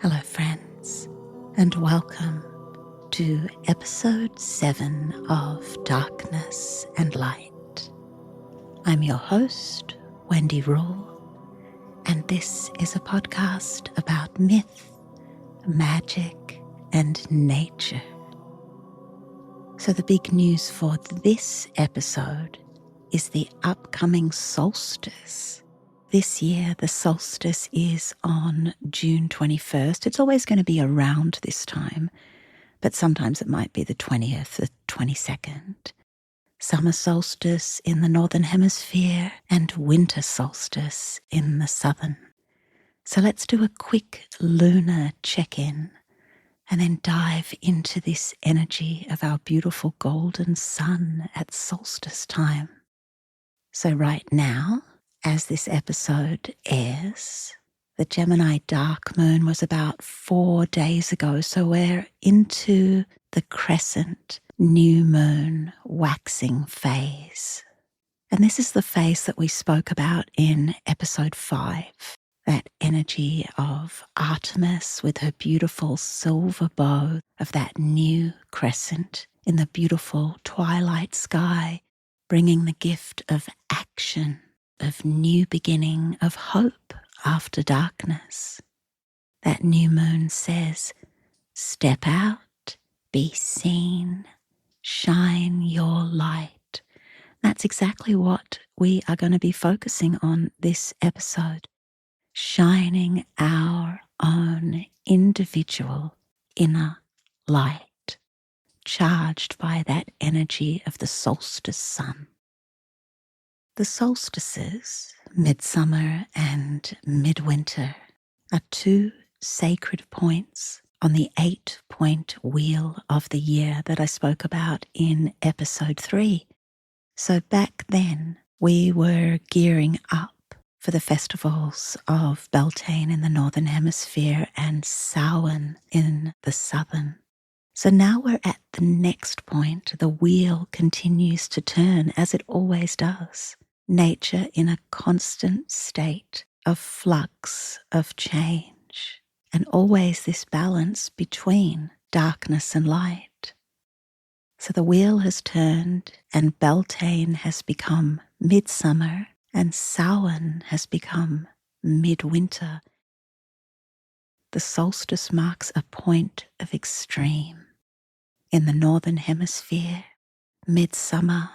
Hello, friends, and welcome to episode 7 of Darkness and Light. I'm your host, Wendy, and this is a podcast about myth, magic, and nature. So the big news for this episode is the upcoming solstice. This year, the solstice is on June 21st. It's always going to be around this time, but sometimes it might be the 20th, the 22nd. Summer solstice in the Northern Hemisphere and winter solstice in the Southern. So let's do a quick lunar check-in and then dive into this energy of our beautiful golden sun at solstice time. So right now, as this episode airs, the Gemini dark moon was about 4 days ago, so we're into the crescent new moon waxing phase. And this is the phase that we spoke about in episode 5, that energy of Artemis with her beautiful silver bow of that new crescent in the beautiful twilight sky, bringing the gift of action, of new beginning, of hope after darkness. That new moon says, step out, be seen, shine your light. That's exactly what we are going to be focusing on this episode. Shining our own individual inner light, charged by that energy of the solstice sun. The solstices, Midsummer and Midwinter, are 2 sacred points on the 8-point wheel of the year that I spoke about in episode 3. So back then, we were gearing up for the festivals of Beltane in the Northern Hemisphere and Samhain in the Southern. So now we're at the next point. The wheel continues to turn as it always does. Nature in a constant state of flux, of change, and always this balance between darkness and light. So the wheel has turned and Beltane has become midsummer and Samhain has become midwinter. The solstice marks a point of extreme. In the Northern Hemisphere, midsummer,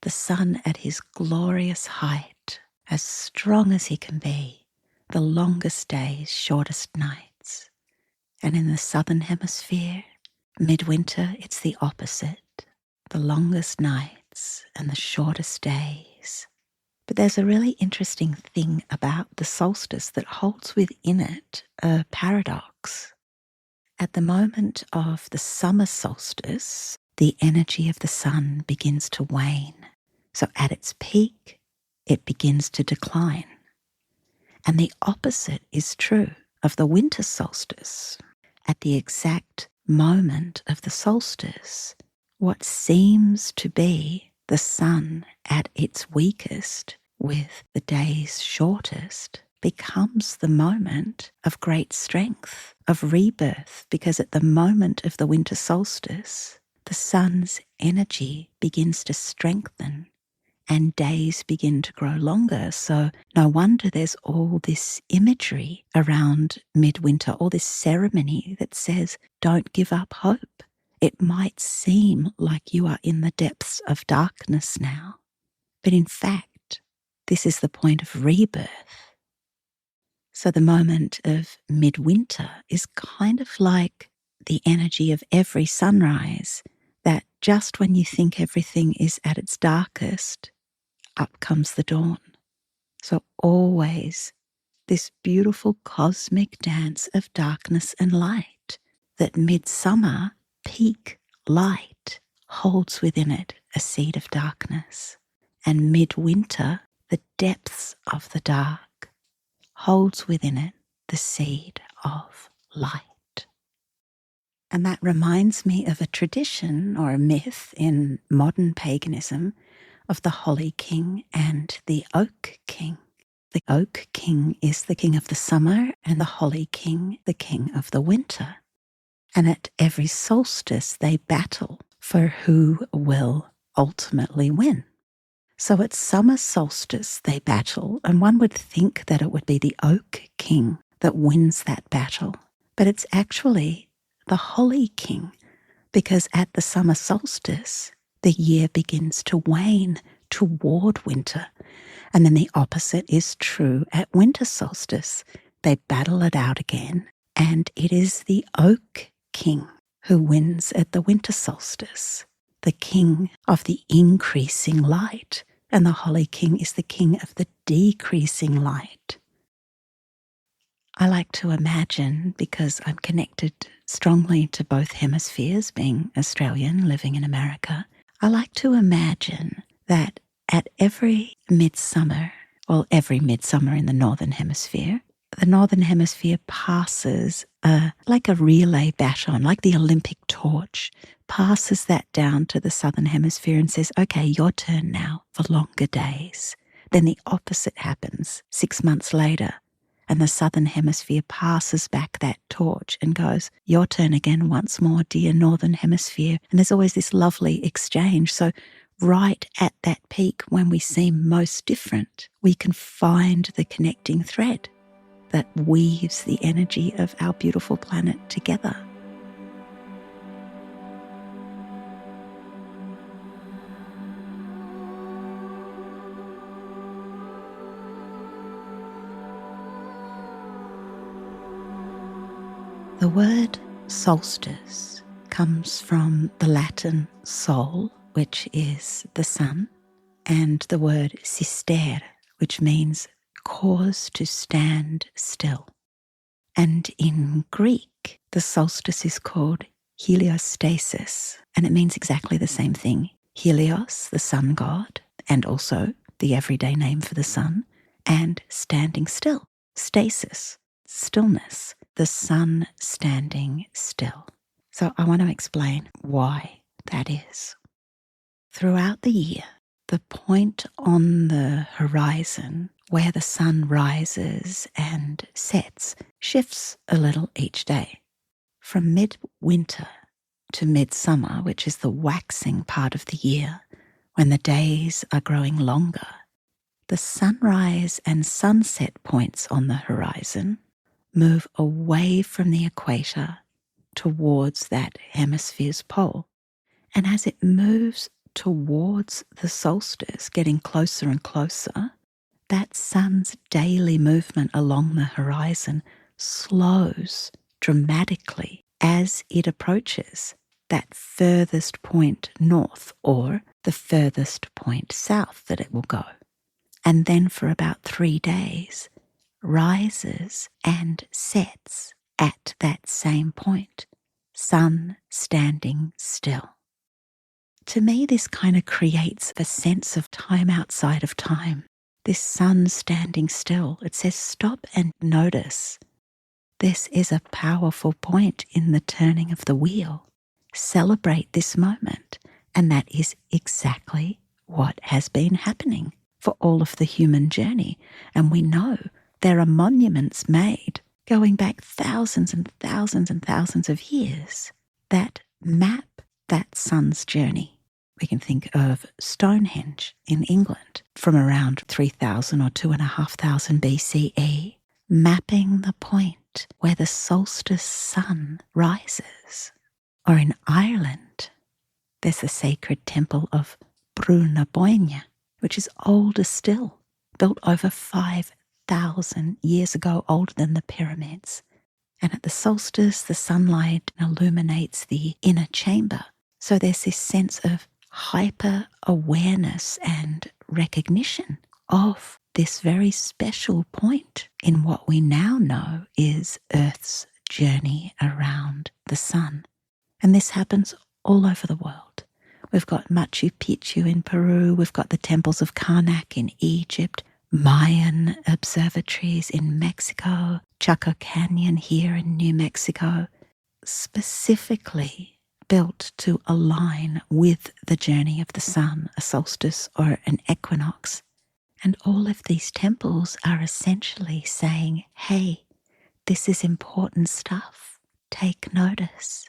the sun at his glorious height, as strong as he can be, the longest days, shortest nights. And in the Southern Hemisphere, midwinter, it's the opposite, the longest nights and the shortest days. But there's a really interesting thing about the solstice that holds within it a paradox. At the moment of the summer solstice, the energy of the sun begins to wane. So at its peak, it begins to decline. And the opposite is true of the winter solstice. At the exact moment of the solstice, what seems to be the sun at its weakest, with the days shortest, becomes the moment of great strength, of rebirth, because at the moment of the winter solstice, the sun's energy begins to strengthen and days begin to grow longer. So no wonder there's all this imagery around midwinter, all this ceremony that says, don't give up hope. It might seem like you are in the depths of darkness now, but in fact, this is the point of rebirth. So the moment of midwinter is kind of like the energy of every sunrise, that just when you think everything is at its darkest, up comes the dawn. So always this beautiful cosmic dance of darkness and light, that midsummer, peak light, holds within it a seed of darkness, and midwinter, the depths of the dark, holds within it the seed of light. And that reminds me of a tradition or a myth in modern paganism of the Holly King and the Oak King. The oak king is the king of the summer, and the holly king, the king of the winter. And at every solstice, they battle for who will ultimately win. So at summer solstice, they battle, and one would think that it would be the oak king that wins that battle. But it's actually the holly king, because at the summer solstice, the year begins to wane toward winter. And then the opposite is true at winter solstice. They battle it out again, and it is the oak king who wins at the winter solstice, the king of the increasing light, and the holly king is the king of the decreasing light. I like to imagine, because I'm connected strongly to both hemispheres, being Australian, living in America, I like to imagine that at every midsummer, well, every midsummer in the Northern Hemisphere, the Northern Hemisphere passes like a relay baton, like the Olympic torch, passes that down to the Southern Hemisphere and says, okay, your turn now for longer days. Then the opposite happens 6 months later, and the Southern Hemisphere passes back that torch and goes, your turn again once more, dear Northern Hemisphere. And there's always this lovely exchange. So right at that peak, when we seem most different, we can find the connecting thread that weaves the energy of our beautiful planet together. The word solstice comes from the Latin sol, which is the sun, and the word sister, which means cause to stand still. And in Greek, the solstice is called Heliostasis, and it means exactly the same thing. Helios, the sun god, and also the everyday name for the sun, and standing still. Stasis, stillness, the sun standing still. So I want to explain why that is. Throughout the year, the point on the horizon where the sun rises and sets shifts a little each day. From midwinter to midsummer, which is the waxing part of the year, when the days are growing longer, the sunrise and sunset points on the horizon move away from the equator towards that hemisphere's pole. And as it moves towards the solstice, getting closer and closer, that sun's daily movement along the horizon slows dramatically as it approaches that furthest point north or the furthest point south that it will go. And then for about 3 days, rises and sets at that same point, sun standing still. To me, this kind of creates a sense of time outside of time. This sun standing still, it says stop and notice. This is a powerful point in the turning of the wheel. Celebrate this moment. And that is exactly what has been happening for all of the human journey. And we know there are monuments made going back thousands and thousands and thousands of years that map that sun's journey. We can think of Stonehenge in England from around 3000 or 2500 BCE, mapping the point where the solstice sun rises. Or in Ireland, there's the sacred temple of Brúna, which is older still, built over 5,000 years ago, older than the pyramids. And at the solstice, the sunlight illuminates the inner chamber. So there's this sense of hyper-awareness and recognition of this very special point in what we now know is Earth's journey around the sun. And this happens all over the world. We've got Machu Picchu in Peru, we've got the temples of Karnak in Egypt, Mayan observatories in Mexico, Chaco Canyon here in New Mexico, specifically built to align with the journey of the sun, a solstice or an equinox. And all of these temples are essentially saying, hey, this is important stuff. Take notice.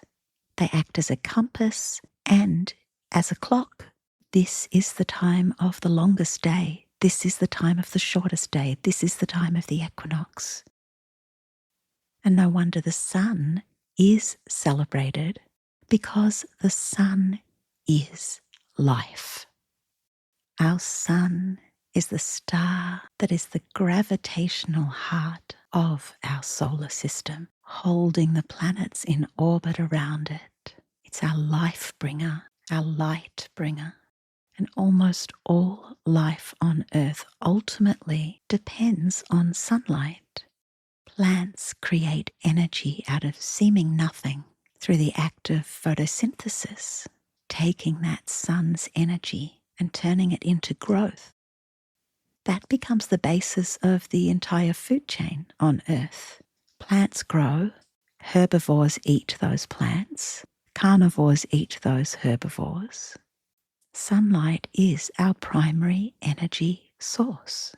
They act as a compass and as a clock. This is the time of the longest day. This is the time of the shortest day. This is the time of the equinox. And no wonder the sun is celebrated, because the sun is life. Our sun is the star that is the gravitational heart of our solar system, holding the planets in orbit around it. It's our life bringer, our light bringer. And almost all life on Earth ultimately depends on sunlight. Plants create energy out of seeming nothing through the act of photosynthesis, taking that sun's energy and turning it into growth. That becomes the basis of the entire food chain on Earth. Plants grow, herbivores eat those plants, carnivores eat those herbivores. Sunlight is our primary energy source.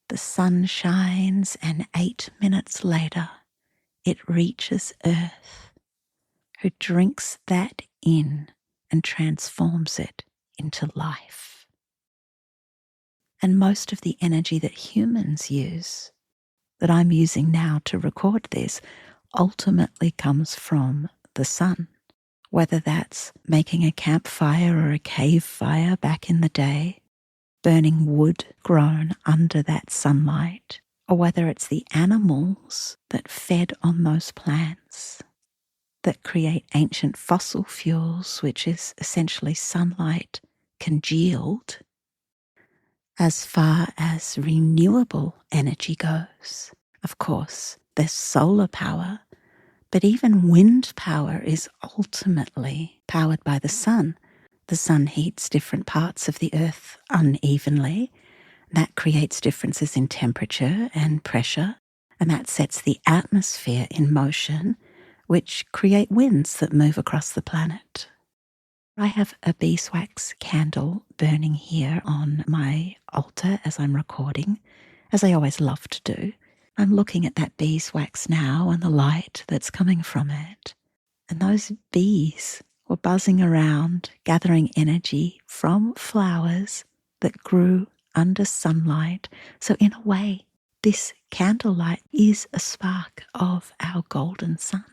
The sun shines, and 8 minutes later, it reaches Earth, who drinks that in and transforms it into life. And most of the energy that humans use, that I'm using now to record this, ultimately comes from the sun. Whether that's making a campfire or a cave fire back in the day, burning wood grown under that sunlight, or whether it's the animals that fed on those plants that create ancient fossil fuels, which is essentially sunlight congealed. As far as renewable energy goes, of course, there's solar power, but even wind power is ultimately powered by the sun. The sun heats different parts of the earth unevenly. That creates differences in temperature and pressure, and that sets the atmosphere in motion, which create winds that move across the planet. I have a beeswax candle burning here on my altar as I'm recording, as I always love to do. I'm looking at that beeswax now and the light that's coming from it. And those bees were buzzing around, gathering energy from flowers that grew under sunlight. So in a way, this candlelight is a spark of our golden sun.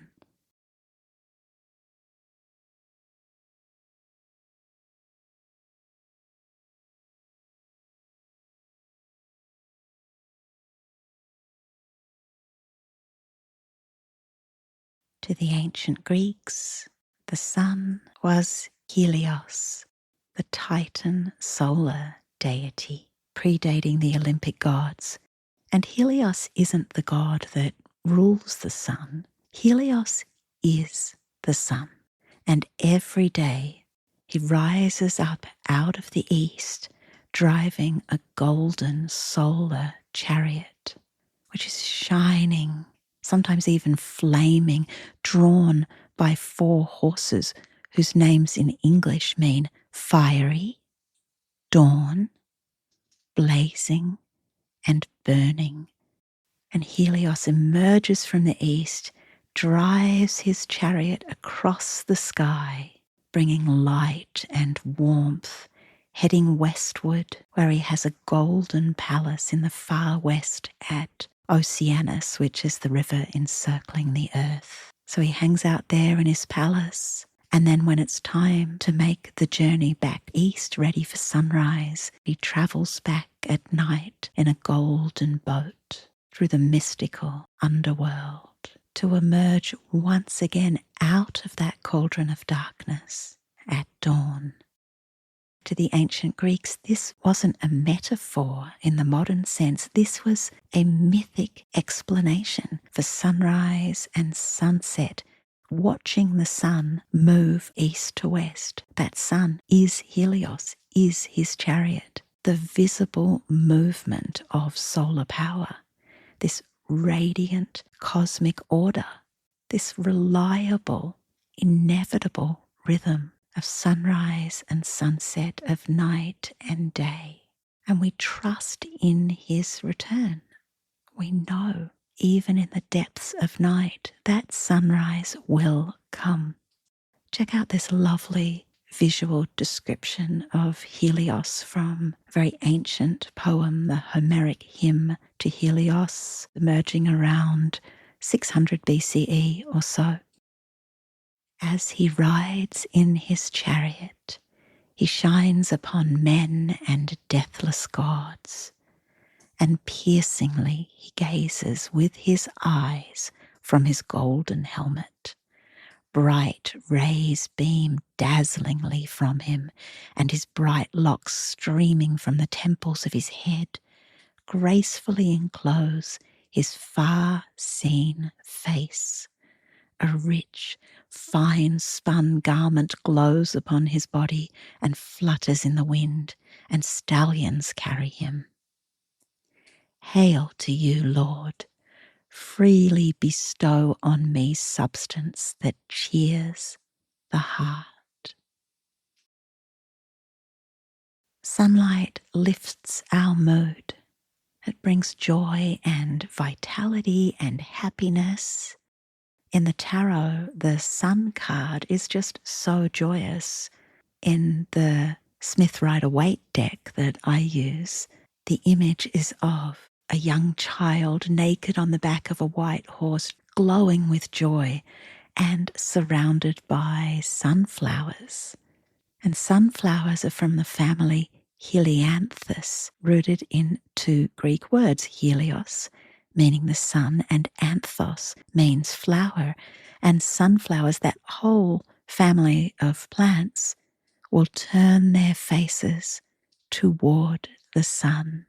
To the ancient Greeks, the sun was Helios, the Titan solar deity, predating the Olympic gods. And Helios isn't the god that rules the sun. Helios is the sun. And every day he rises up out of the east, driving a golden solar chariot, which is shining, sometimes even flaming, drawn by 4 horses whose names in English mean fiery, dawn, blazing, and burning. And Helios emerges from the east, drives his chariot across the sky, bringing light and warmth, heading westward, where he has a golden palace in the far west at Oceanus, which is the river encircling the earth. So he hangs out there in his palace, and then when it's time to make the journey back east, ready for sunrise, he travels back at night in a golden boat through the mystical underworld to emerge once again out of that cauldron of darkness at dawn. To the ancient Greeks, this wasn't a metaphor in the modern sense. This was a mythic explanation for sunrise and sunset, watching the sun move east to west. That sun is Helios, is his chariot, the visible movement of solar power, this radiant cosmic order, this reliable, inevitable rhythm of sunrise and sunset, of night and day. and we trust in his return. We know, even in the depths of night, that sunrise will come. Check out this lovely visual description of Helios from a very ancient poem, the Homeric hymn to Helios, emerging around 600 BCE or so. As he rides in his chariot, he shines upon men and deathless gods, and piercingly he gazes with his eyes from his golden helmet. Bright rays beam dazzlingly from him, and his bright locks streaming from the temples of his head gracefully enclose his far-seen face. A rich, fine-spun garment glows upon his body and flutters in the wind, and stallions carry him. Hail to you, Lord! Freely bestow on me substance that cheers the heart. Sunlight lifts our mood. It brings joy and vitality and happiness. In the tarot, the Sun card is just so joyous. In the Smith Rider-Waite deck that I use, the image is of a young child naked on the back of a white horse, glowing with joy and surrounded by sunflowers. And sunflowers are from the family Helianthus, rooted in two Greek words, Helios, meaning the sun, and anthos means flower. And sunflowers, that whole family of plants, will turn their faces toward the sun.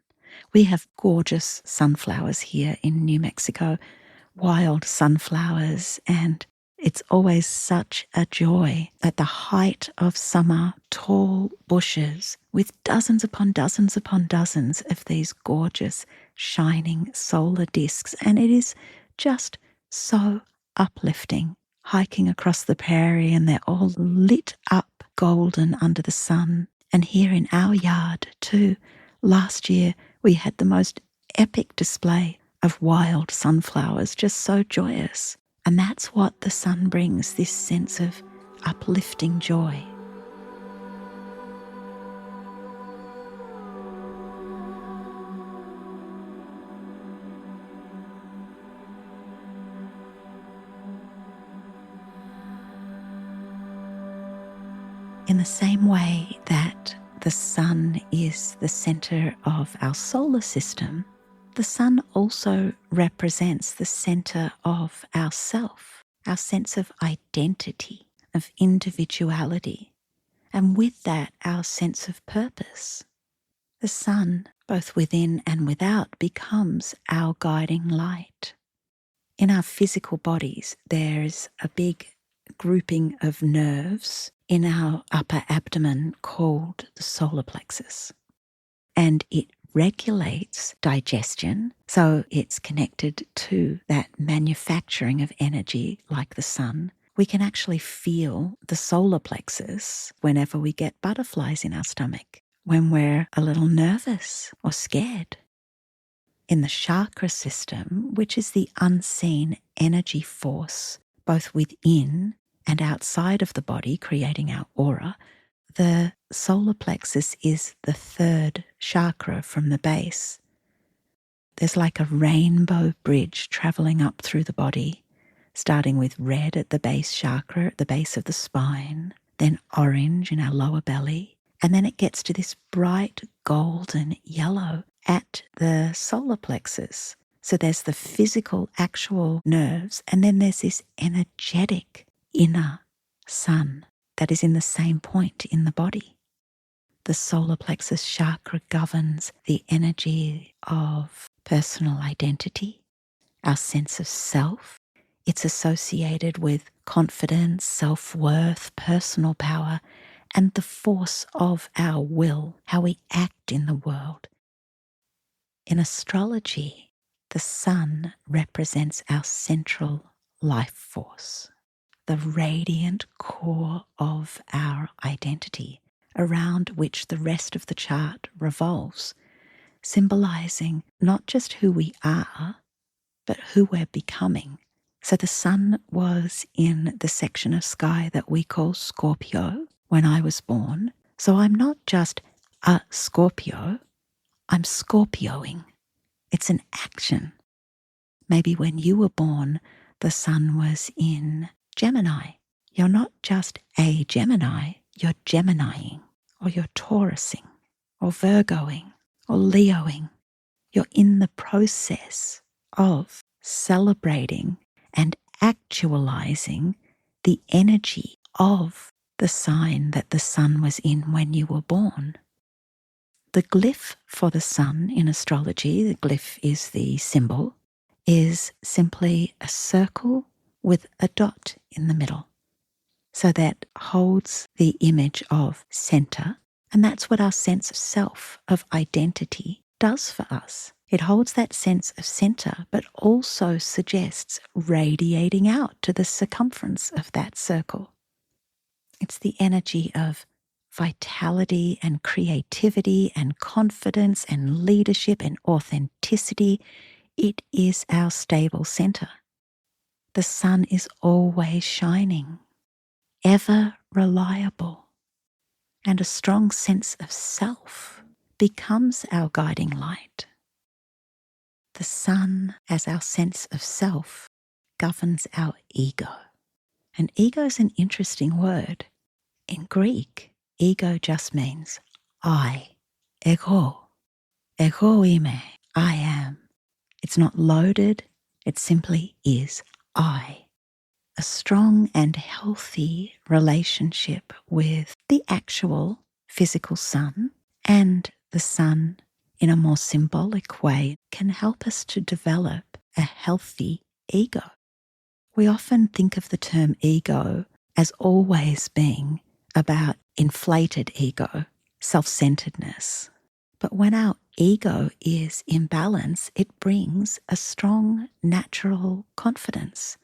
We have gorgeous sunflowers here in New Mexico, wild sunflowers, and it's always such a joy at the height of summer, tall bushes with dozens upon dozens upon dozens of these gorgeous shining solar discs. And it is just so uplifting hiking across the prairie, and they're all lit up golden under the sun. And here in our yard too, last year we had the most epic display of wild sunflowers, just so joyous. And that's what the sun brings, this sense of uplifting joy. In the same way that the sun is the center of our solar system, the sun also represents the center of our self, our sense of identity, of individuality, and with that, our sense of purpose. The sun, both within and without, becomes our guiding light. In our physical bodies, there's a big grouping of nerves in our upper abdomen called the solar plexus, and it regulates digestion, so it's connected to that manufacturing of energy like the sun. We can actually feel the solar plexus whenever we get butterflies in our stomach, when we're a little nervous or scared. In the chakra system, which is the unseen energy force both within and outside of the body, creating our aura, the solar plexus is the third chakra from the base. There's like a rainbow bridge traveling up through the body, starting with red at the base chakra, at the base of the spine, then orange in our lower belly, and then it gets to this bright golden yellow at the solar plexus. So there's the physical, actual nerves, and then there's this energetic inner sun that is in the same point in the body. The solar plexus chakra governs the energy of personal identity, our sense of self. It's associated with confidence, self-worth, personal power, and the force of our will, how we act in the world. In astrology, the sun represents our central life force, the radiant core of our identity, around which the rest of the chart revolves. symbolizing not just who we are, but who we're becoming. So the sun was in the section of sky that we call Scorpio when I was born. So I'm not just a Scorpio, I'm Scorpioing. It's an action. Maybe when you were born, the sun was in Gemini. You're not just a Gemini, you're Geminiing, or you're Taurusing, or Virgoing, or Leoing. You're in the process of celebrating and actualizing the energy of the sign that the sun was in when you were born. The glyph for the sun in astrology, the glyph is the symbol, is simply a circle with a dot in the middle. So that holds the image of center, and that's what our sense of self, of identity, does for us. It holds that sense of center, but also suggests radiating out to the circumference of that circle. It's the energy of vitality and creativity and confidence and leadership and authenticity. It is our stable center. The sun is always shining, ever reliable, and a strong sense of self becomes our guiding light. The sun, as our sense of self, governs our ego. And ego is an interesting word. In Greek, ego just means I, ego, egoime, I am. It's not loaded, it simply is I. A strong and healthy relationship with the actual physical sun and the sun in a more symbolic way can help us to develop a healthy ego. We often think of the term ego as always being about inflated ego, self-centeredness. But when our ego is in balance, it brings a strong natural confidence,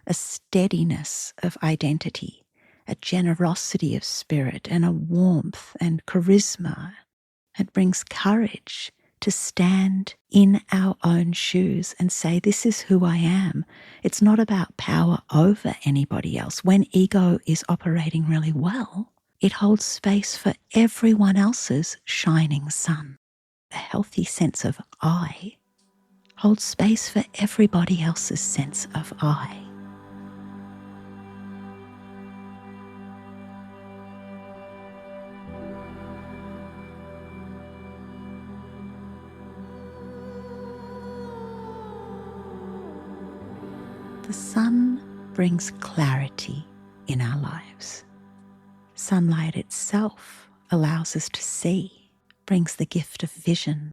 a steadiness of identity, a generosity of spirit, and a warmth and charisma. It brings courage to stand in our own shoes and say, this is who I am. It's not about power over anybody else. When ego is operating really well, it holds space for everyone else's shining sun. A healthy sense of I holds space for everybody else's sense of I. The sun brings clarity in our lives. Sunlight itself allows us to see, brings the gift of vision.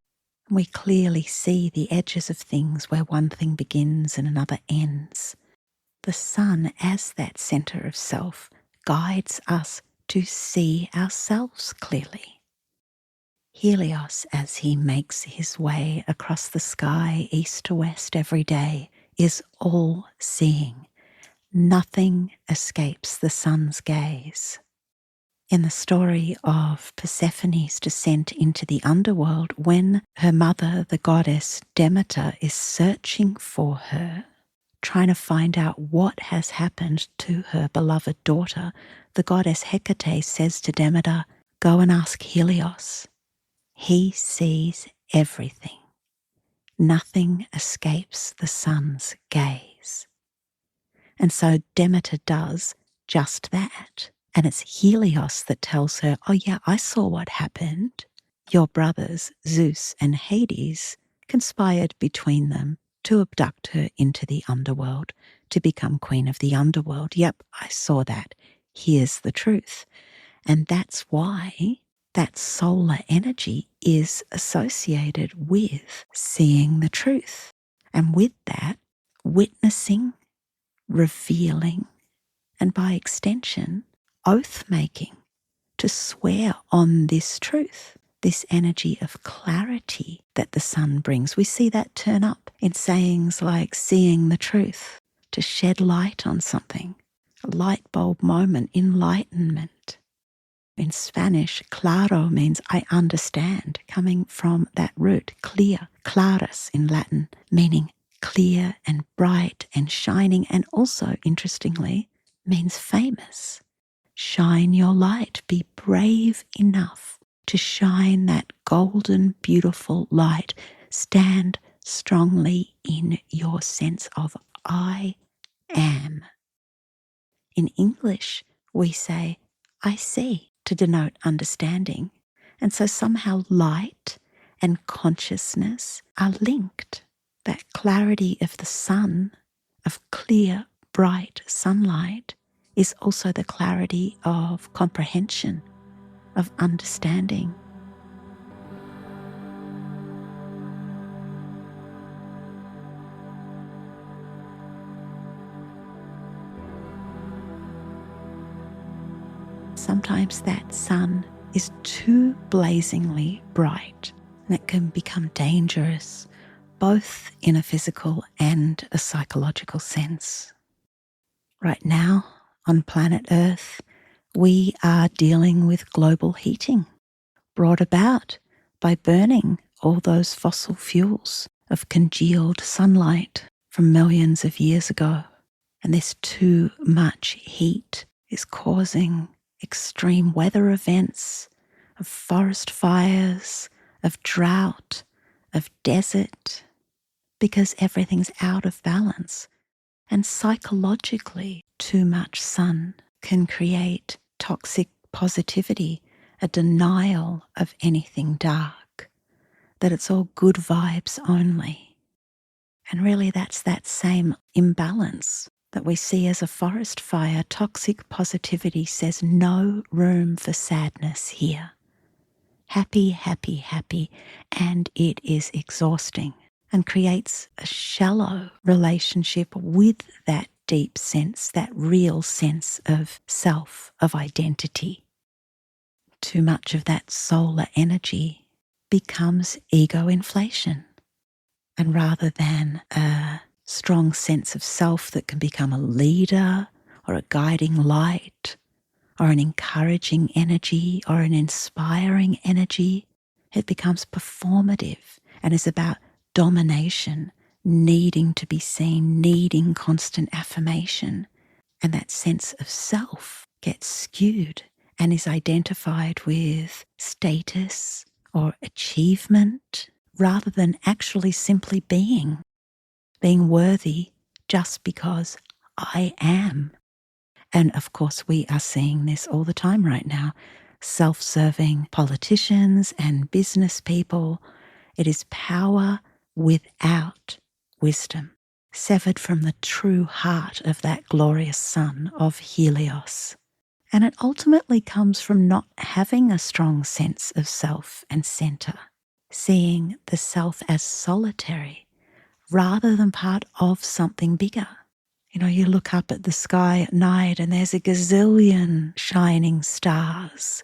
We clearly see the edges of things where one thing begins and another ends. The sun, as that center of self, guides us to see ourselves clearly. Helios, as he makes his way across the sky east to west every day, is all-seeing. Nothing escapes the sun's gaze. In the story of Persephone's descent into the underworld, when her mother, the goddess Demeter, is searching for her, trying to find out what has happened to her beloved daughter, the goddess Hecate says to Demeter, "Go and ask Helios. He sees everything. Nothing escapes the sun's gaze." And so Demeter does just that. And it's Helios that tells her, oh yeah, I saw what happened. Your brothers, Zeus and Hades, conspired between them to abduct her into the underworld, to become queen of the underworld. Yep, I saw that. Here's the truth. And that's why that solar energy is associated with seeing the truth. And with that, witnessing, revealing, and by extension, oath-making, to swear on this truth, this energy of clarity that the sun brings. We see that turn up in sayings like seeing the truth, to shed light on something, a light bulb moment, enlightenment. in Spanish, claro means I understand, coming from that root, clear, claris in Latin, meaning clear and bright and shining, and also, interestingly, means famous. Shine your light. Be brave enough to shine that golden, beautiful light. Stand strongly in your sense of I am. In English, we say, I see, to denote understanding. And so somehow light and consciousness are linked. That clarity of the sun, of clear, bright sunlight, is also the clarity of comprehension, of understanding. Sometimes that sun is too blazingly bright, and it can become dangerous, both in a physical and a psychological sense. Right now, on planet Earth, we are dealing with global heating, brought about by burning all those fossil fuels of congealed sunlight from millions of years ago. And this too much heat is causing extreme weather events, of forest fires, of drought, of desert, because everything's out of balance. And psychologically, too much sun can create toxic positivity, a denial of anything dark, that it's all good vibes only. And really that's that same imbalance that we see as a forest fire. Toxic positivity says no room for sadness here. Happy, happy, happy, and it is exhausting and creates a shallow relationship with that deep sense, that real sense of self, of identity. Too much of that solar energy becomes ego inflation. And rather than a strong sense of self that can become a leader or a guiding light or an encouraging energy or an inspiring energy, it becomes performative and is about domination, needing to be seen, needing constant affirmation. And that sense of self gets skewed and is identified with status or achievement rather than actually simply being worthy just because I am. And of course, we are seeing this all the time right now. Self-serving politicians and business people. It is power without wisdom, severed from the true heart of that glorious sun of Helios. And it ultimately comes from not having a strong sense of self and center, seeing the self as solitary rather than part of something bigger. You know, you look up at the sky at night and there's a gazillion shining stars,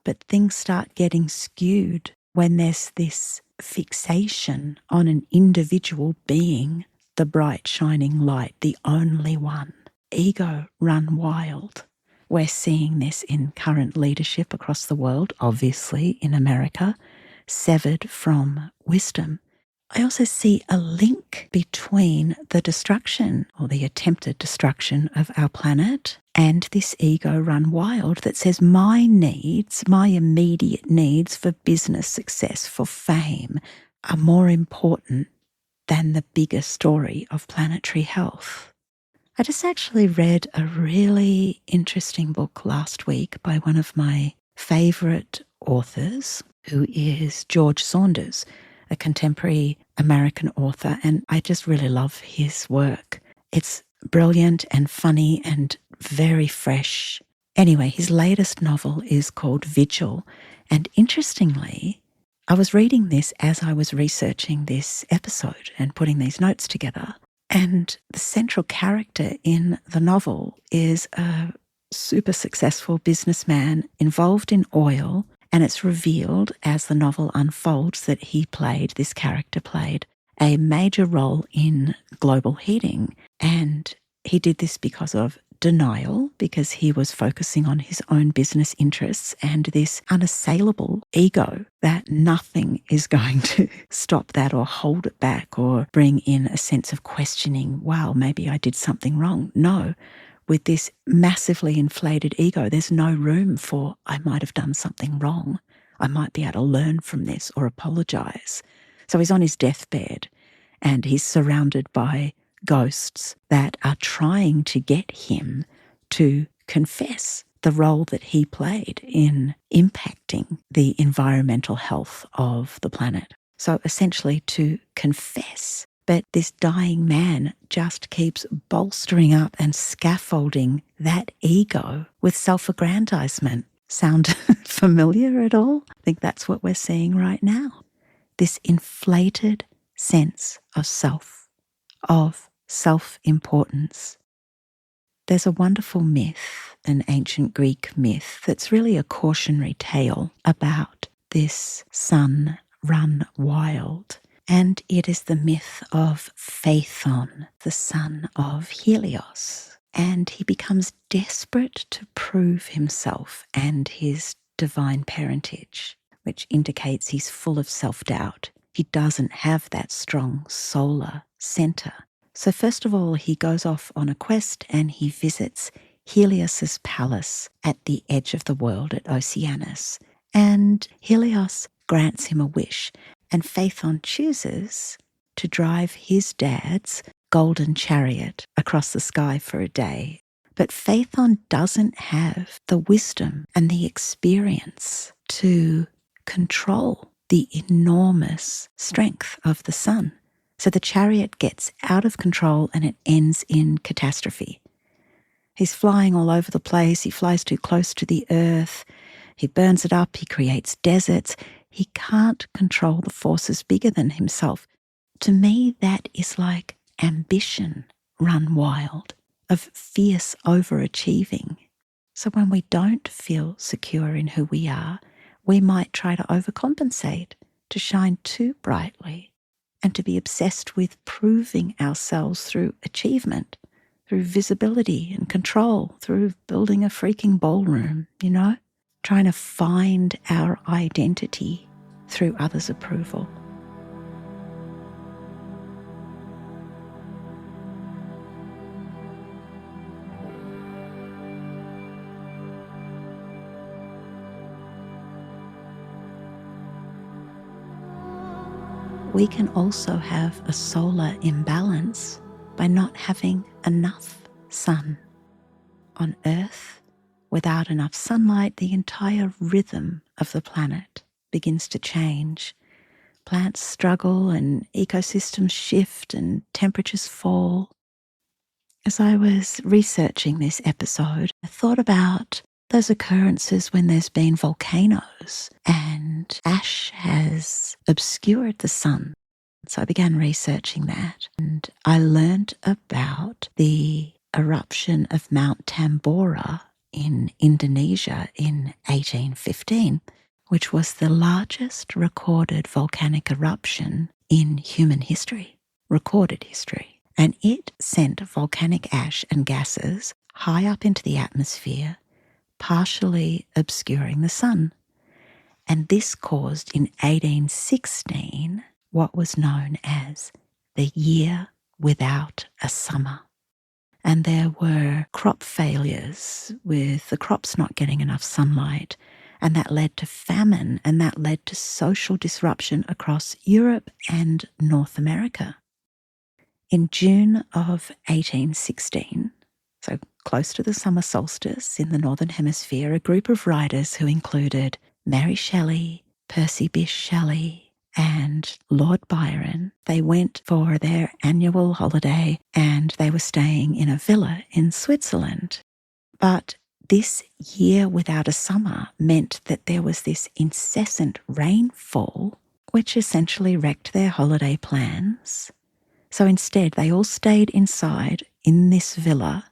but things start getting skewed when there's this fixation on an individual being, the bright shining light, the only one. Ego run wild. We're seeing this in current leadership across the world, obviously in America, severed from wisdom. I also see a link between the destruction or the attempted destruction of our planet and this ego run wild that says my needs, my immediate needs for business success, for fame, are more important than the bigger story of planetary health. I just actually read a really interesting book last week by one of my favourite authors, who is George Saunders, a contemporary American author, and I just really love his work. It's brilliant and funny and very fresh. Anyway, his latest novel is called Vigil, and interestingly, I was reading this as I was researching this episode and putting these notes together, and the central character in the novel is a super successful businessman involved in oil. And it's revealed as the novel unfolds that this character played a major role in global heating. And he did this because of denial because he was focusing on his own business interests and this unassailable ego that nothing is going to stop that or hold it back or bring in a sense of questioning, wow, maybe I did something wrong. No, with this massively inflated ego, there's no room for I might have done something wrong. I might be able to learn from this or apologize. So he's on his deathbed and he's surrounded by ghosts that are trying to get him to confess the role that he played in impacting the environmental health of the planet. So essentially to confess. But this dying man just keeps bolstering up and scaffolding that ego with self-aggrandizement. Sound familiar at all? I think that's what we're seeing right now. This inflated sense of self-importance. There's a wonderful myth, an ancient Greek myth, that's really a cautionary tale about this sun run wild. And it is the myth of Phaethon, the son of Helios. And he becomes desperate to prove himself and his divine parentage, which indicates he's full of self-doubt. He doesn't have that strong solar center. So first of all, he goes off on a quest and he visits Helios's palace at the edge of the world at Oceanus. And Helios grants him a wish, and Phaethon chooses to drive his dad's golden chariot across the sky for a day. But Phaethon doesn't have the wisdom and the experience to control the enormous strength of the sun. So the chariot gets out of control and it ends in catastrophe. He's flying all over the place. He flies too close to the earth. He burns it up. He creates deserts. He can't control the forces bigger than himself. To me, that is like ambition run wild, of fierce overachieving. So when we don't feel secure in who we are, we might try to overcompensate, to shine too brightly, and to be obsessed with proving ourselves through achievement, through visibility and control, through building a freaking ballroom, trying to find our identity through others' approval. We can also have a solar imbalance by not having enough sun. On Earth, without enough sunlight, the entire rhythm of the planet begins to change. Plants struggle and ecosystems shift and temperatures fall. As I was researching this episode, I thought about those occurrences when there's been volcanoes and ash has obscured the sun. So I began researching that and I learned about the eruption of Mount Tambora in Indonesia in 1815, which was the largest recorded volcanic eruption in human history, recorded history. And it sent volcanic ash and gases high up into the atmosphere, partially obscuring the sun. And this caused in 1816 what was known as the year without a summer. And there were crop failures with the crops not getting enough sunlight, and that led to famine, and that led to social disruption across Europe and North America. In June of 1816, so close to the summer solstice in the Northern Hemisphere, a group of writers who included Mary Shelley, Percy Bysshe Shelley, and Lord Byron, they went for their annual holiday and they were staying in a villa in Switzerland. But this year without a summer meant that there was this incessant rainfall, which essentially wrecked their holiday plans. So instead, they all stayed inside in this villa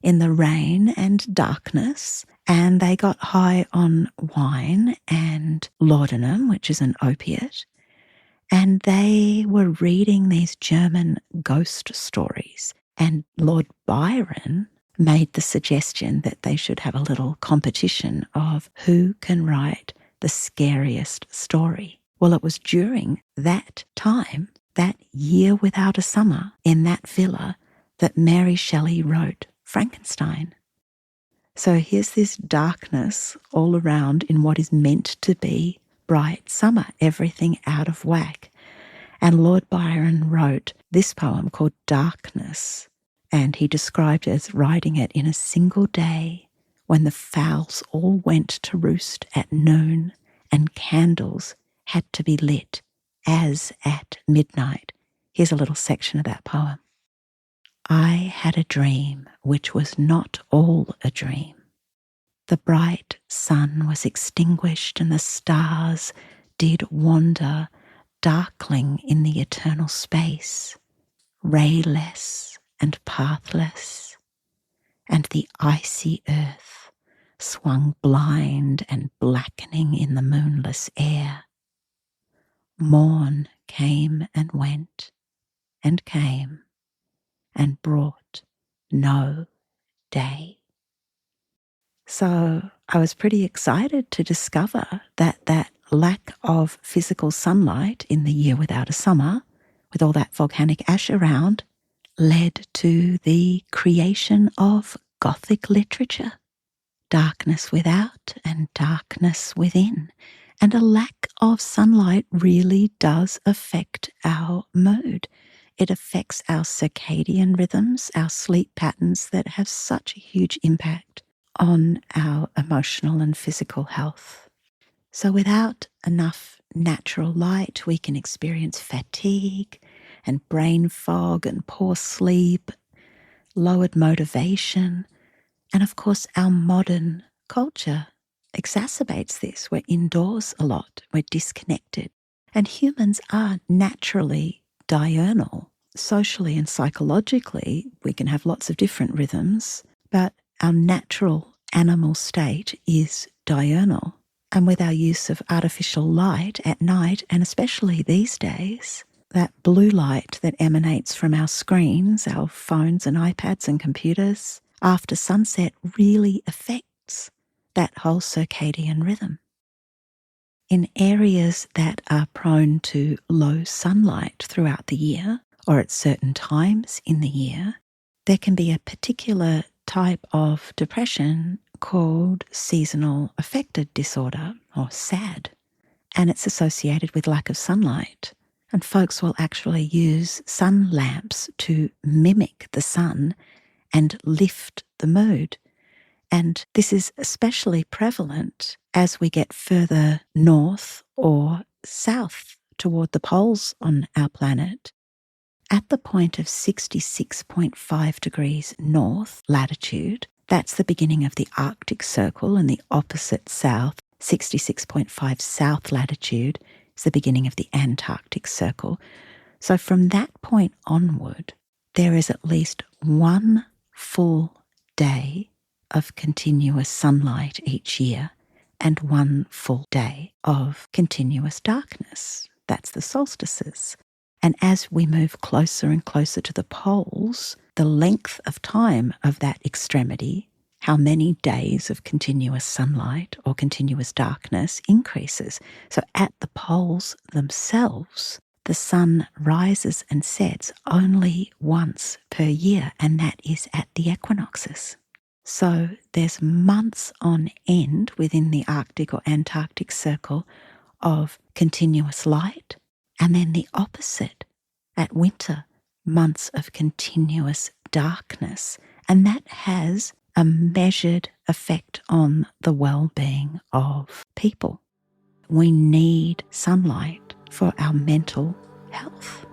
in the rain and darkness, and they got high on wine and laudanum, which is an opiate, and they were reading these German ghost stories. And Lord Byron made the suggestion that they should have a little competition of who can write the scariest story. Well, it was during that time, that year without a summer, in that villa, that Mary Shelley wrote Frankenstein. So here's this darkness all around in what is meant to be bright summer, everything out of whack. And Lord Byron wrote this poem called Darkness, and he described it as writing it in a single day when the fowls all went to roost at noon and candles had to be lit as at midnight. Here's a little section of that poem. I had a dream which was not all a dream. The bright sun was extinguished and the stars did wander darkling in the eternal space, rayless and pathless, and the icy earth swung blind and blackening in the moonless air. Morn came and went and came and brought no day. So I was pretty excited to discover that lack of physical sunlight in the year without a summer, with all that volcanic ash around, led to the creation of Gothic literature. Darkness without and darkness within. And a lack of sunlight really does affect our mood. It affects our circadian rhythms, our sleep patterns that have such a huge impact on our emotional and physical health. So without enough natural light, we can experience fatigue and brain fog and poor sleep, lowered motivation, and of course our modern culture exacerbates this. We're indoors a lot, we're disconnected, and humans are naturally diurnal. Socially and psychologically, we can have lots of different rhythms, but our natural animal state is diurnal. And with our use of artificial light at night, and especially these days, that blue light that emanates from our screens, our phones and iPads and computers, after sunset really affects that whole circadian rhythm. In areas that are prone to low sunlight throughout the year, or at certain times in the year, there can be a particular type of depression called seasonal affective disorder, or SAD, and it's associated with lack of sunlight. And folks will actually use sun lamps to mimic the sun and lift the mood. And this is especially prevalent as we get further north or south toward the poles on our planet. At the point of 66.5 degrees north latitude, that's the beginning of the Arctic Circle, and the opposite south, 66.5 south latitude, is the beginning of the Antarctic Circle. So from that point onward, there is at least one full day of continuous sunlight each year and one full day of continuous darkness. That's the solstices. And as we move closer and closer to the poles, the length of time of that extremity, how many days of continuous sunlight or continuous darkness, increases. So at the poles themselves, the sun rises and sets only once per year, and that is at the equinoxes. So there's months on end within the Arctic or Antarctic Circle of continuous light, and then the opposite at winter, months of continuous darkness. And that has a measured effect on the well-being of people. We need sunlight for our mental health.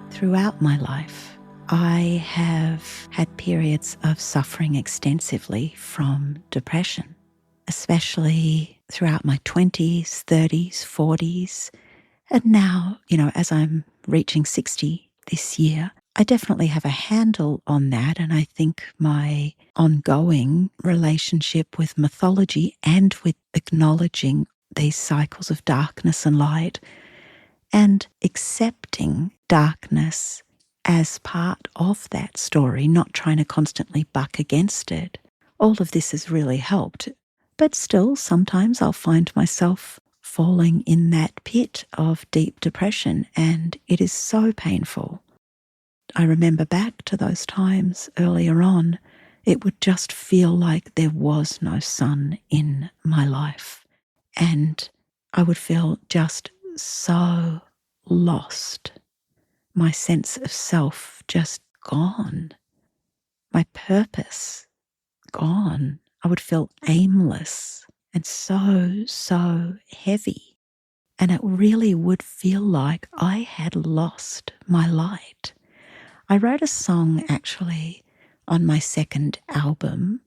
Throughout my life, I have had periods of suffering extensively from depression, especially throughout my 20s, 30s, 40s. And now, as I'm reaching 60 this year, I definitely have a handle on that, and I think my ongoing relationship with mythology and with acknowledging these cycles of darkness and light and accepting darkness as part of that story, not trying to constantly buck against it. All of this has really helped. But still, sometimes I'll find myself falling in that pit of deep depression, and it is so painful. I remember back to those times earlier on, it would just feel like there was no sun in my life. And I would feel just so lost. My sense of self just gone. My purpose gone. I would feel aimless and so heavy. And it really would feel like I had lost my light. I wrote a song actually on my second album,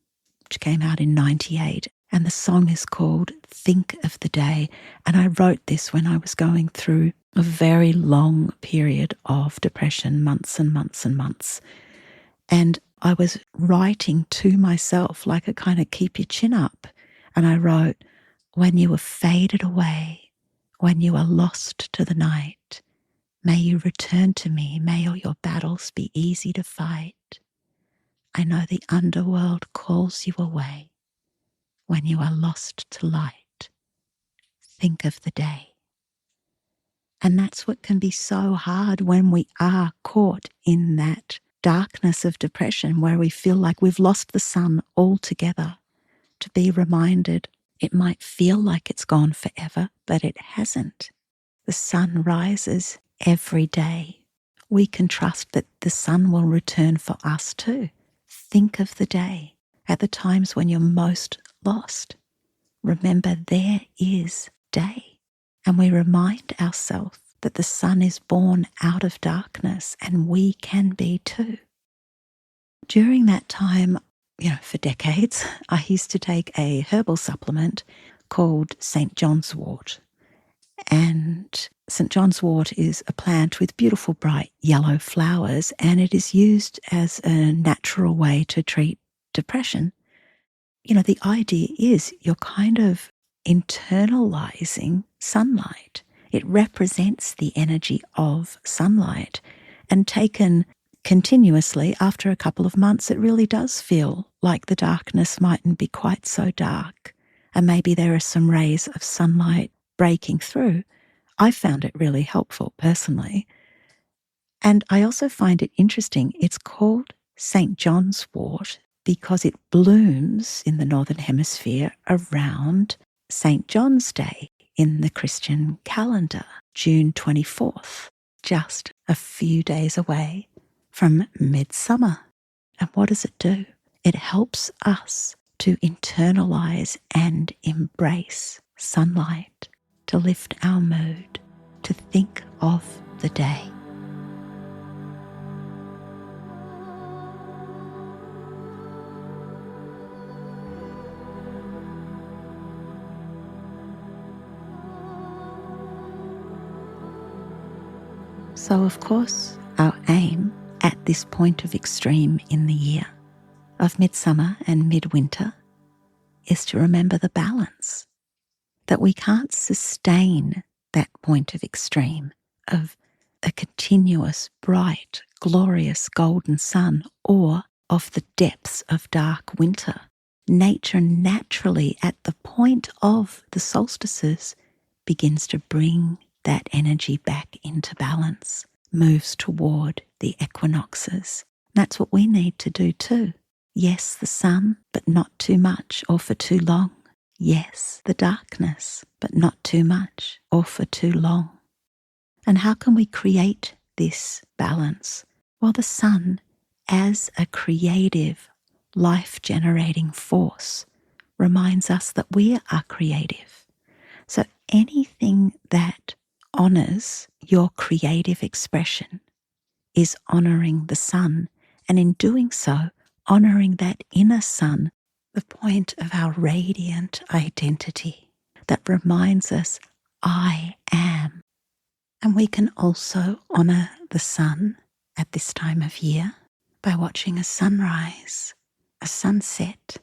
which came out in 98, and the song is called Think of the Day. And I wrote this when I was going through a very long period of depression, months and months and months. And I was writing to myself like a kind of keep your chin up. And I wrote, when you are faded away, when you are lost to the night, may you return to me, may all your battles be easy to fight. I know the underworld calls you away. When you are lost to light, think of the day. And that's what can be so hard when we are caught in that darkness of depression where we feel like we've lost the sun altogether. To be reminded, it might feel like it's gone forever, but it hasn't. The sun rises every day. We can trust that the sun will return for us too. Think of the day at the times when you're most lost. Remember, there is day. And we remind ourselves that the sun is born out of darkness and we can be too. During that time, for decades, I used to take a herbal supplement called St. John's wort. And St. John's wort is a plant with beautiful bright yellow flowers, and it is used as a natural way to treat depression. The idea is you're kind of internalizing sunlight. It represents the energy of sunlight, and taken continuously after a couple of months, it really does feel like the darkness mightn't be quite so dark, and maybe there are some rays of sunlight breaking through. I found it really helpful personally. And I also find it interesting. It's called St. John's wort because it blooms in the Northern Hemisphere around St. John's Day in the Christian calendar, June 24th, just a few days away from Midsummer. And what does it do? It helps us to internalize and embrace sunlight, to lift our mood, to think of the day. So, of course, our aim at this point of extreme in the year of Midsummer and Midwinter is to remember the balance, that we can't sustain that point of extreme of a continuous, bright, glorious golden sun or of the depths of dark winter. Nature naturally at the point of the solstices begins to bring that energy back into balance, moves toward the equinoxes. That's what we need to do too. Yes, the sun, but not too much or for too long. Yes, the darkness, but not too much or for too long. And how can we create this balance? Well, the sun, as a creative, life-generating force, reminds us that we are creative. So anything that honors your creative expression is honoring the sun, and in doing so, honoring that inner sun, the point of our radiant identity that reminds us, I am. And we can also honor the sun at this time of year by watching a sunrise, a sunset.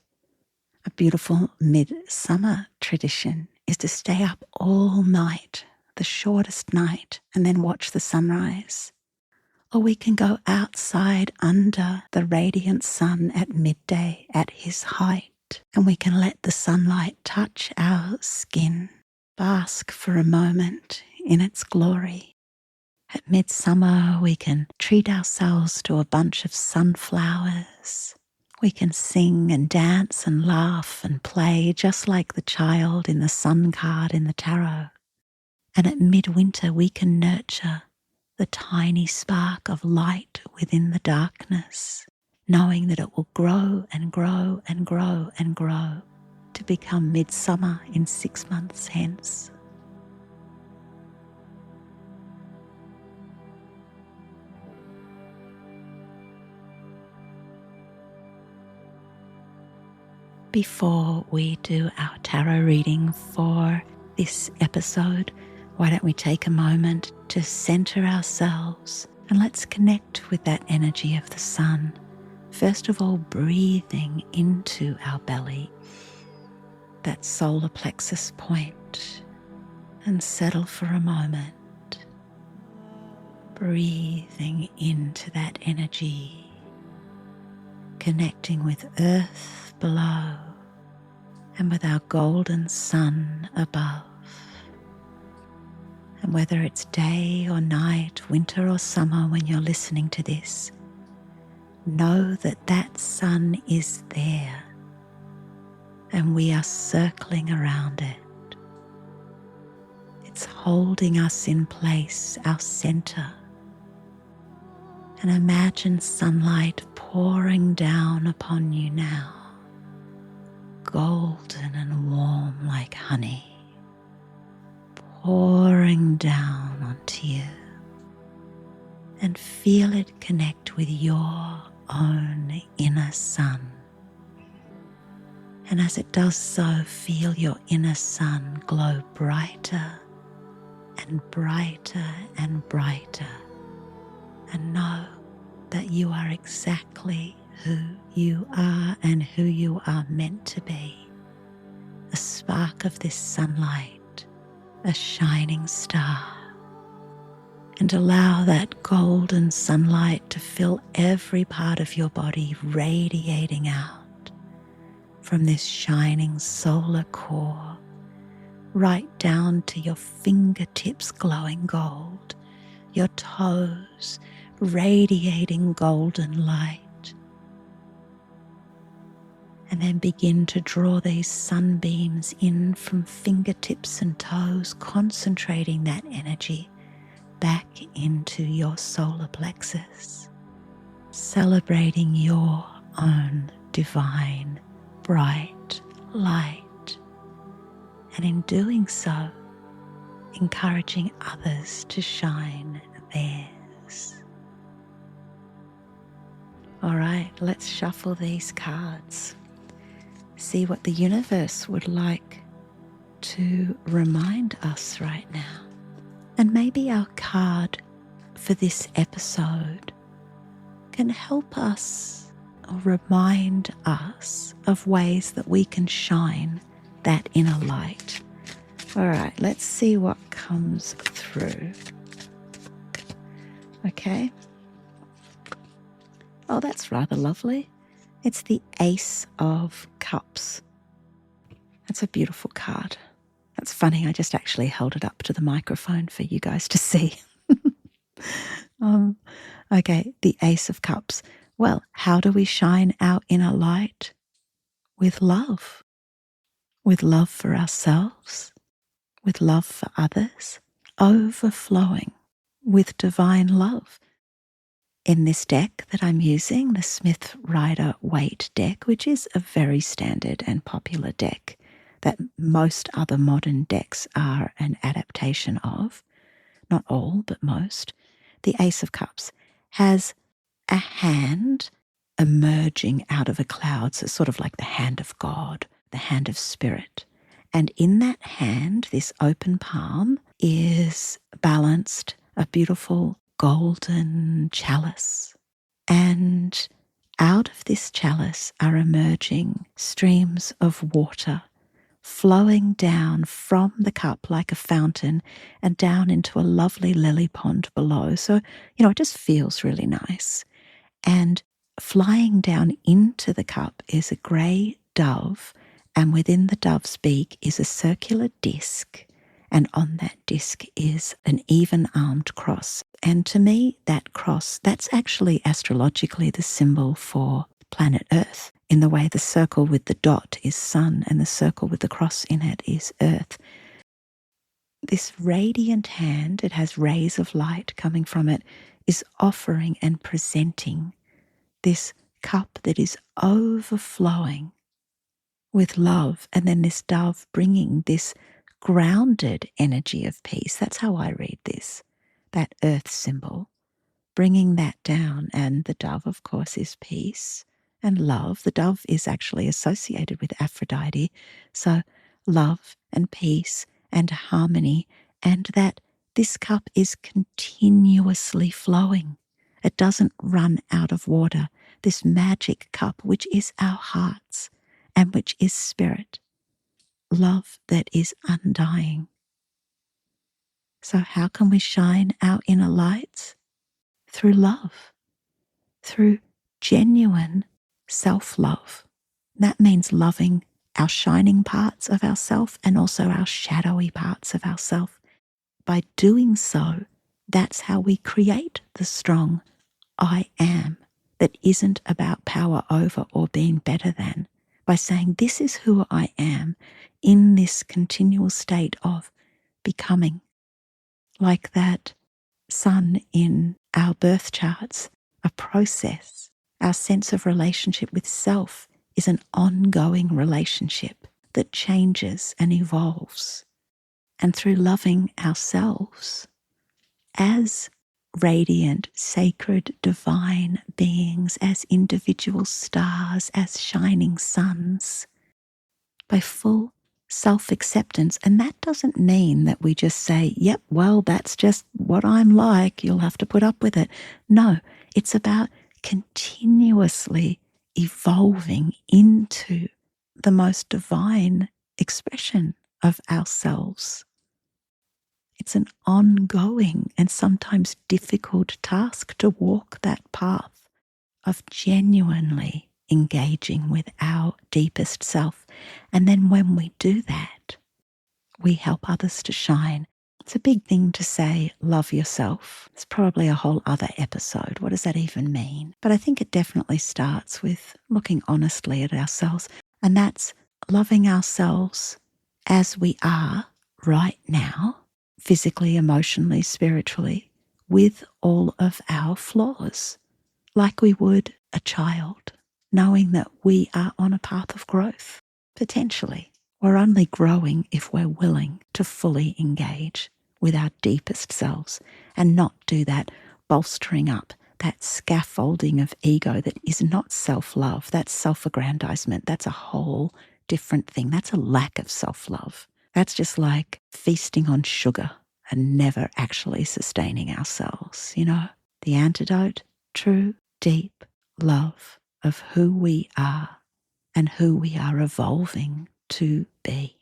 A beautiful midsummer tradition is to stay up all night, the shortest night, and then watch the sunrise. Or we can go outside under the radiant sun at midday at his height, and we can let the sunlight touch our skin, bask for a moment in its glory. At midsummer, we can treat ourselves to a bunch of sunflowers. We can sing and dance and laugh and play just like the child in the sun card in the tarot. And at midwinter, we can nurture the tiny spark of light within the darkness, knowing that it will grow and grow and grow and grow to become midsummer in 6 months hence. Before we do our tarot reading for this episode, why don't we take a moment to center ourselves and let's connect with that energy of the sun. First of all, breathing into our belly, that solar plexus point, and settle for a moment. Breathing into that energy, connecting with earth below and with our golden sun above. And whether it's day or night, winter or summer when you're listening to this, know that that sun is there and we are circling around it. It's holding us in place, our center. And imagine sunlight pouring down upon you now, golden and warm like honey, pouring down onto you, and feel it connect with your own inner sun. And as it does so, feel your inner sun glow brighter and brighter and brighter, and know that you are exactly who you are and who you are meant to be. A spark of this sunlight, a shining star. And allow that golden sunlight to fill every part of your body, radiating out from this shining solar core right down to your fingertips glowing gold, your toes radiating golden light. And then begin to draw these sunbeams in from fingertips and toes, concentrating that energy back into your solar plexus, celebrating your own divine, bright light. And in doing so, encouraging others to shine theirs. All right, let's shuffle these cards. See what the universe would like to remind us right now. And maybe our card for this episode can help us or remind us of ways that we can shine that inner light. All right, let's see what comes through. Okay. Oh, that's rather lovely. It's the Ace of Cups. That's a beautiful card. That's funny, I just actually held it up to the microphone for you guys to see. Okay, the Ace of Cups. Well, how do we shine our inner light? With love. With love for ourselves, with love for others, overflowing with divine love. In this deck that I'm using, the Smith Rider-Waite deck, which is a very standard and popular deck that most other modern decks are an adaptation of, not all, but most, the Ace of Cups has a hand emerging out of a cloud, so sort of like the hand of God, the hand of spirit. And in that hand, this open palm, is balanced a beautiful golden chalice. And out of this chalice are emerging streams of water flowing down from the cup like a fountain and down into a lovely lily pond below. So, it just feels really nice. And flying down into the cup is a grey dove, and within the dove's beak is a circular disc, and on that disc is an even-armed cross. And to me, that cross, that's actually astrologically the symbol for planet Earth, in the way the circle with the dot is sun and the circle with the cross in it is Earth. This radiant hand, it has rays of light coming from it, is offering and presenting this cup that is overflowing with love, and then this dove bringing this grounded energy of peace. That's how I read this, that earth symbol, bringing that down. And the dove, of course, is peace and love. The dove is actually associated with Aphrodite, so love and peace and harmony, and that this cup is continuously flowing. It doesn't run out of water. This magic cup, which is our hearts and which is spirit, love that is undying. So how can we shine our inner lights? Through love, through genuine self-love. That means loving our shining parts of ourself and also our shadowy parts of ourself. By doing so, that's how we create the strong I am that isn't about power over or being better than. By saying, this is who I am in this continual state of becoming. Like that sun in our birth charts, a process. Our sense of relationship with self is an ongoing relationship that changes and evolves. And through loving ourselves as radiant, sacred, divine beings, as individual stars, as shining suns, by full self-acceptance. And that doesn't mean that we just say, yep, well, that's just what I'm like, you'll have to put up with it. No, it's about continuously evolving into the most divine expression of ourselves. It's an ongoing and sometimes difficult task to walk that path of genuinely engaging with our deepest self. And then when we do that, we help others to shine. It's a big thing to say, love yourself. It's probably a whole other episode. What does that even mean? But I think it definitely starts with looking honestly at ourselves. And that's loving ourselves as we are right now, physically, emotionally, spiritually, with all of our flaws, like we would a child, knowing that we are on a path of growth, potentially. We're only growing if we're willing to fully engage with our deepest selves and not do that bolstering up, that scaffolding of ego that is not self-love. That's self-aggrandizement. That's a whole different thing. That's a lack of self-love. That's just like feasting on sugar and never actually sustaining ourselves, The antidote, true, deep love of who we are and who we are evolving to be.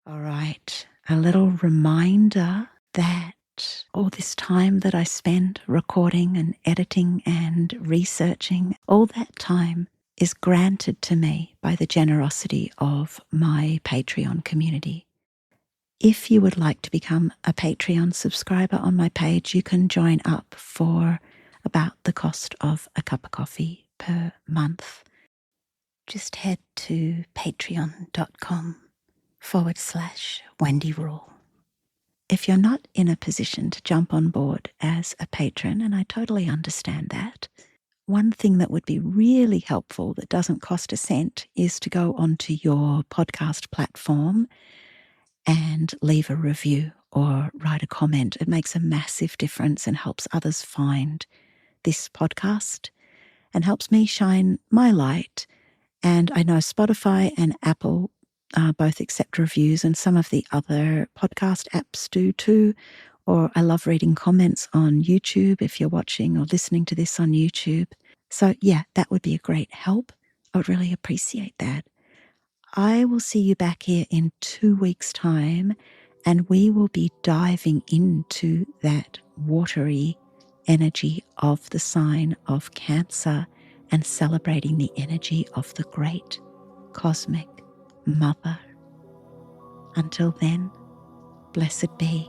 All right, a little reminder that all this time that I spend recording and editing and researching, all that time is granted to me by the generosity of my Patreon community. If you would like to become a Patreon subscriber on my page, you can join up for about the cost of a cup of coffee per month. Just head to patreon.com/Wendy Rule. If you're not in a position to jump on board as a patron, and I totally understand that, one thing that would be really helpful that doesn't cost a cent is to go onto your podcast platform and leave a review or write a comment. It makes a massive difference and helps others find this podcast and helps me shine my light. And I know Spotify and Apple both accept reviews, and some of the other podcast apps do too, Or I love reading comments on YouTube if you're watching or listening to this on YouTube. So yeah, that would be a great help. I would really appreciate that. I will see you back here in 2 weeks' time, and we will be diving into that watery energy of the sign of Cancer and celebrating the energy of the great cosmic mother. Until then, blessed be.